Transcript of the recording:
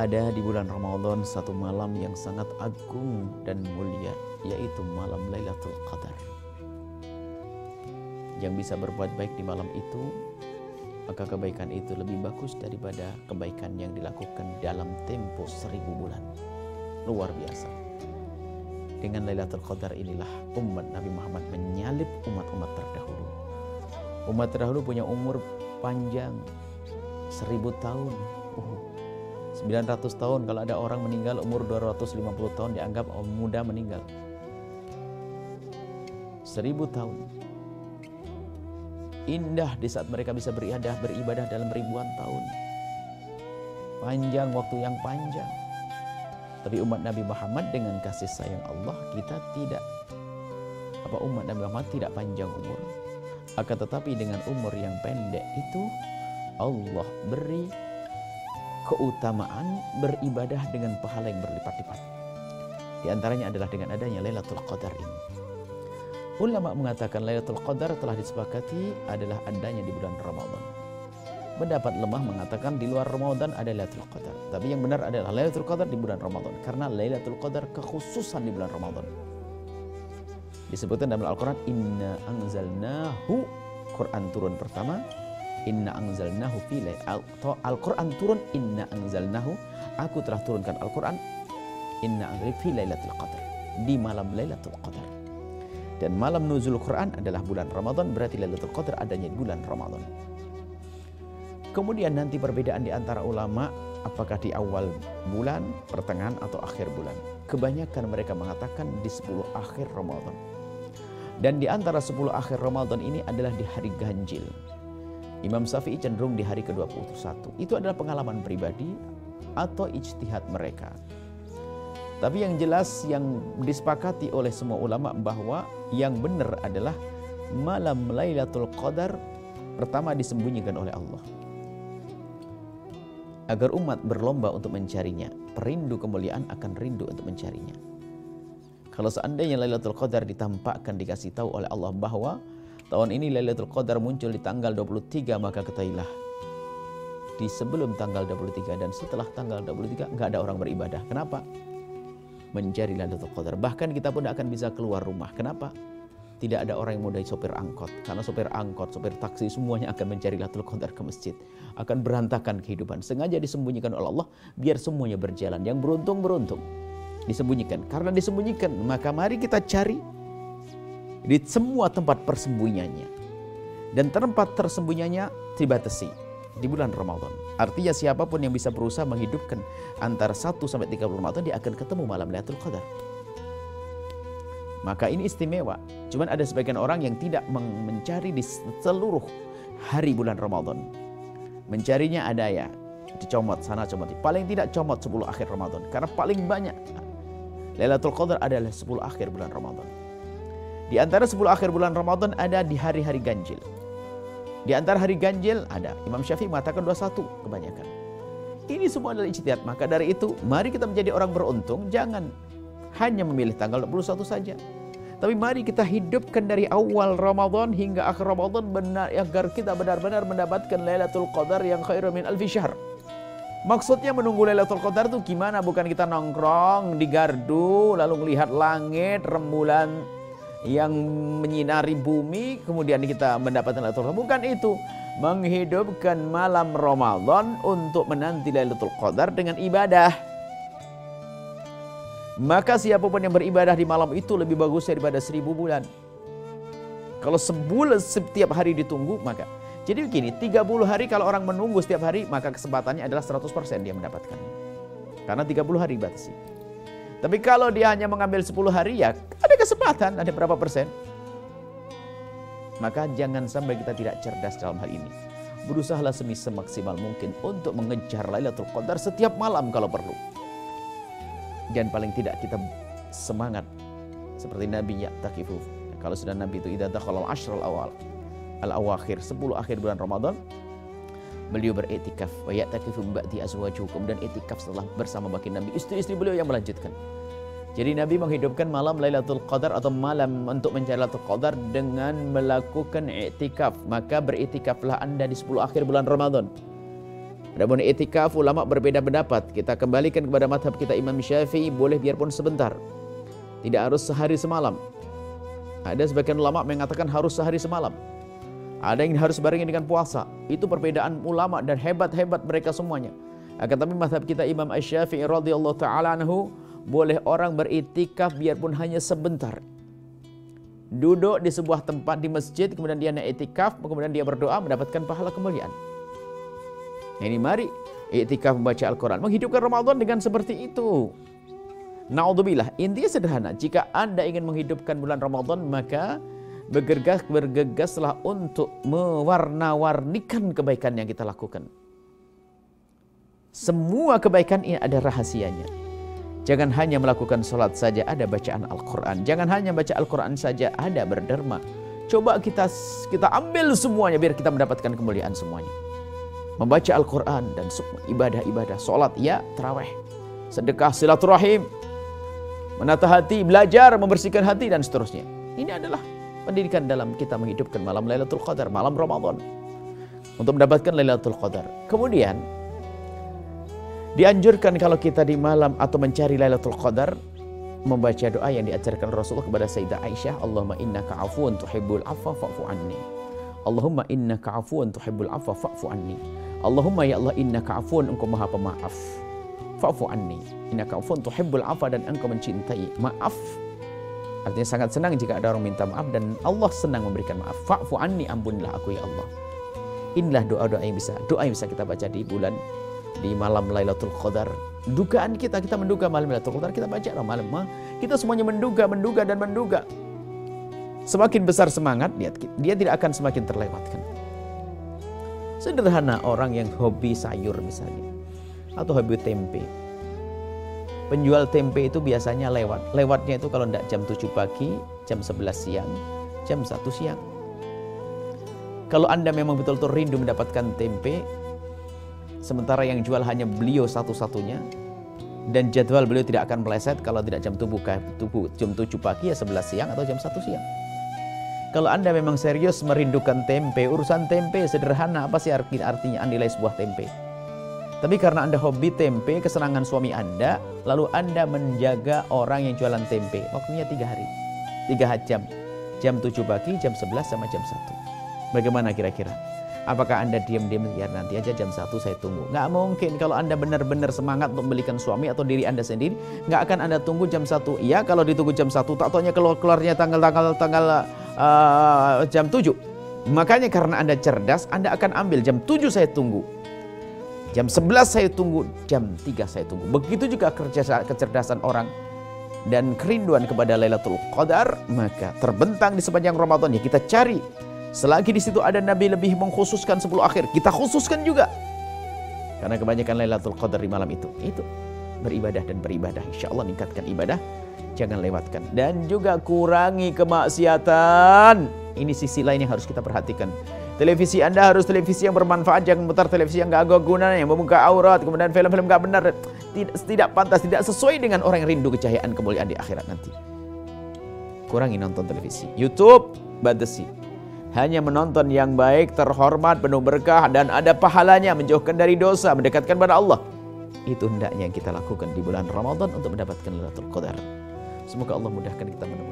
Ada di bulan Ramadan satu malam yang sangat agung dan mulia, yaitu malam Lailatul Qadar. Yang bisa berbuat baik di malam itu, maka kebaikan itu lebih bagus daripada kebaikan yang dilakukan dalam tempo 1000 bulan. Luar biasa. Dengan Lailatul Qadar inilah umat Nabi Muhammad menyalip umat-umat terdahulu. Umat terdahulu punya umur panjang 1000 tahun. 900 tahun. Kalau ada orang meninggal umur 250 tahun dianggap muda meninggal. 1000 tahun. Indah di saat mereka bisa beribadah dalam ribuan tahun. Panjang, waktu yang panjang. Tapi umat Nabi Muhammad dengan kasih sayang Allah, kita tidak. Umat Nabi Muhammad tidak panjang umur. Akan tetapi dengan umur yang pendek itu, Allah beri keutamaan beribadah dengan pahala yang berlipat-lipat. Di antaranya adalah dengan adanya Lailatul Qadar ini. Ulama mengatakan Lailatul Qadar telah disepakati adalah adanya di bulan Ramadan. Pendapat lemah mengatakan di luar Ramadan ada Lailatul Qadar. Tapi yang benar adalah Lailatul Qadar di bulan Ramadan. Karena Lailatul Qadar kekhususan di bulan Ramadan. Disebutkan dalam Al-Quran, Inna anzalnahu, Quran turun pertama. Inna anzalnahu fi Al-Quran turun, Inna anzalnahu, aku telah turunkan Al-Quran, Inna anzalnahu fi Lailatul Qadar, di malam Lailatul Qadar. Dan malam nuzul Quran adalah bulan Ramadan, berarti Lailatul Qadar adanya di bulan Ramadan. Kemudian nanti perbedaan di antara ulama, apakah di awal bulan, pertengahan, atau akhir bulan. Kebanyakan mereka mengatakan di 10 akhir Ramadan. Dan di antara 10 akhir Ramadan ini adalah di hari ganjil. Imam Syafi'i cenderung di hari ke-21. Itu adalah pengalaman pribadi atau ijtihad mereka. Tapi yang jelas yang disepakati oleh semua ulama bahwa yang benar adalah malam Lailatul Qadar pertama disembunyikan oleh Allah. Agar umat berlomba untuk mencarinya. Perindu kemuliaan akan rindu untuk mencarinya. Kalau seandainya Lailatul Qadar ditampakkan, dikasih tahu oleh Allah bahwa tahun ini Lailatul Qadar muncul di tanggal 23, maka ketahuilah di sebelum tanggal 23 dan setelah tanggal 23 nggak ada orang beribadah. Kenapa? Mencari Lailatul Qadar. Bahkan kita pun akan bisa keluar rumah. Kenapa? Tidak ada orang yang mau dari sopir angkot. Karena sopir angkot, sopir taksi semuanya akan mencari Lailatul Qadar ke masjid. Akan berantakan kehidupan. Sengaja disembunyikan oleh Allah biar semuanya berjalan. Yang beruntung disembunyikan. Karena disembunyikan, maka mari kita cari di semua tempat persembunyiannya. Dan tempat tersembunyinya dibatasi di bulan Ramadan. Artinya siapapun yang bisa berusaha menghidupkan antara 1 sampai 30 Ramadan, dia akan ketemu malam Lailatul Qadar. Maka ini istimewa. Cuman ada sebagian orang yang tidak mencari di seluruh hari bulan Ramadan. Mencarinya ada ya, dicomot sana comot. Paling tidak comot 10 akhir Ramadan. Karena paling banyak Lailatul Qadar adalah 10 akhir bulan Ramadan. Di antara 10 akhir bulan Ramadan ada di hari-hari ganjil. Di antara hari ganjil ada. Imam Syafi'i mengatakan 21 kebanyakan. Ini semua adalah ijtihad. Maka dari itu, mari kita menjadi orang beruntung. Jangan hanya memilih tanggal 21 saja. Tapi mari kita hidupkan dari awal Ramadan hingga akhir Ramadan agar kita benar-benar mendapatkan Lailatul Qadar yang khairu min alfi syahr. Maksudnya menunggu Lailatul Qadar itu gimana? Bukan kita nongkrong di gardu lalu melihat langit, rembulan yang menyinari bumi, kemudian kita mendapatkan Lailatul Qadar. Bukan itu. Menghidupkan malam Ramadan untuk menanti Lailatul Qadar dengan ibadah. Maka siapapun yang beribadah di malam itu lebih bagus daripada 1000 bulan. Kalau sebulan setiap hari ditunggu, maka jadi begini, 30 hari kalau orang menunggu setiap hari, maka kesempatannya adalah 100% dia mendapatkan. Karena 30 hari dibatasi. Tapi kalau dia hanya mengambil 10 hari, ya ada kesempatan, ada berapa persen. Maka jangan sampai kita tidak cerdas dalam hal ini. Berusahalah semaksimal mungkin untuk mengejar Lailatul Qadar setiap malam kalau perlu. Dan paling tidak kita semangat seperti Nabi ya'takifu. Kalau sudah Nabi itu idza dakhala al-ashr al-awakhir, 10 akhir bulan Ramadan, beliau beriktikaf wa ya'takifu ba'di azwajuhu, kemudian iktikaf setelah bersama baginda Nabi, istri-istri beliau yang melanjutkan. Jadi Nabi menghidupkan malam Lailatul Qadar atau malam untuk mencari Lailatul Qadar dengan melakukan iktikaf. Maka beriktikaflah Anda di 10 akhir bulan Ramadan. Adapun i'tikaf, ulama berbeda pendapat. Kita kembalikan kepada mazhab kita Imam Syafi'i, boleh biarpun sebentar. Tidak harus sehari semalam. Ada sebagian ulama mengatakan harus sehari semalam. Ada yang harus barengi dengan puasa. Itu perbedaan ulama dan hebat-hebat mereka semuanya. Akan tapi mazhab kita Imam Syafi'i radhiyallahu taala anhu, boleh orang beriktikaf biarpun hanya sebentar. Duduk di sebuah tempat di masjid, kemudian dia naik iktikaf, kemudian dia berdoa mendapatkan pahala kemuliaan. Ini mari iktikaf membaca Al-Quran, menghidupkan Ramadan dengan seperti itu. Naudzubillah, intinya sederhana. Jika Anda ingin menghidupkan bulan Ramadan, maka bergegaslah untuk mewarna-warnikan kebaikan yang kita lakukan. Semua kebaikan ini ada rahasianya. Jangan hanya melakukan sholat saja, ada bacaan Al-Quran. Jangan hanya baca Al-Quran saja, ada berderma. Coba kita ambil semuanya biar kita mendapatkan kemuliaan semuanya. Membaca Al-Quran dan ibadah-ibadah, sholat, ya, tarawih, sedekah, silaturahim, menata hati, belajar, membersihkan hati, dan seterusnya. Ini adalah pendidikan dalam kita menghidupkan malam Lailatul Qadar, malam Ramadan, untuk mendapatkan Lailatul Qadar. Kemudian dianjurkan kalau kita di malam atau mencari Lailatul Qadar, membaca doa yang diajarkan Rasulullah kepada Sayyidah Aisyah, Allahumma innaka afuun tuhibbul afwa fa'fu anni. Allahumma innaka afuun tuhibbul afwa fa'fu anni. Allahumma ya Allah innaka afuun, engkau maha pemaaf. Fa'fu anni. Innaka afuun tuhibbul afwa, dan engkau mencintai maaf. Artinya sangat senang jika ada orang minta maaf, dan Allah senang memberikan maaf. Fa'fu anni, ampunilah aku ya Allah. Inilah doa-doa yang bisa kita baca di malam Lailatul Qadar. Dugaan kita menduga malam Lailatul Qadar, kita baca malam. Kita semuanya menduga dan menduga. Semakin besar semangat, dia tidak akan semakin terlewatkan. Sederhana, orang yang hobi sayur misalnya, atau hobi tempe. Penjual tempe itu biasanya lewatnya itu kalau tidak jam 7 pagi, jam 11 siang, jam 1 siang. Kalau Anda memang betul-betul rindu mendapatkan tempe, sementara yang jual hanya beliau satu-satunya, dan jadwal beliau tidak akan meleset kalau tidak jam 7 pagi, ya 11 siang atau jam 1 siang. Kalau Anda memang serius merindukan tempe, urusan tempe sederhana, apa sih artinya nilai sebuah tempe? Tapi karena Anda hobi tempe, kesenangan suami Anda, lalu Anda menjaga orang yang jualan tempe. Waktunya 3 hari, 3 jam. Jam 7 pagi, jam 11 sama jam 1. Bagaimana kira-kira? Apakah Anda diam-diam, ya nanti aja jam 1 saya tunggu? Nggak mungkin. Kalau Anda benar-benar semangat untuk membelikan suami atau diri Anda sendiri, nggak akan Anda tunggu jam 1. Iya, kalau ditunggu jam 1, tak taunya keluarnya tanggal jam 7. Makanya karena Anda cerdas, Anda akan ambil jam 7 saya tunggu, jam 11 saya tunggu, jam 3 saya tunggu. Begitu juga kecerdasan orang dan kerinduan kepada Lailatul Qadar, maka terbentang di sepanjang Ramadan, ya kita cari. Selagi di situ ada Nabi lebih mengkhususkan 10 akhir, kita khususkan juga. Karena kebanyakan Lailatul Qadar di malam itu beribadah dan beribadah. Insya Allah meningkatkan ibadah, jangan lewatkan. Dan juga kurangi kemaksiatan. Ini sisi lain yang harus kita perhatikan. Televisi Anda harus televisi yang bermanfaat, jangan putar televisi yang gak ada gunanya, yang membuka aurat, kemudian film-film gak benar, tidak pantas, tidak sesuai dengan orang yang rindu kecahayaan kemuliaan di akhirat nanti. Kurangi nonton televisi. YouTube batasi. Hanya menonton yang baik, terhormat, penuh berkah, dan ada pahalanya, menjauhkan dari dosa, mendekatkan pada Allah. Itu hendaknya yang kita lakukan di bulan Ramadan untuk mendapatkan Lailatul Qadar. Semoga Allah mudahkan kita menemukan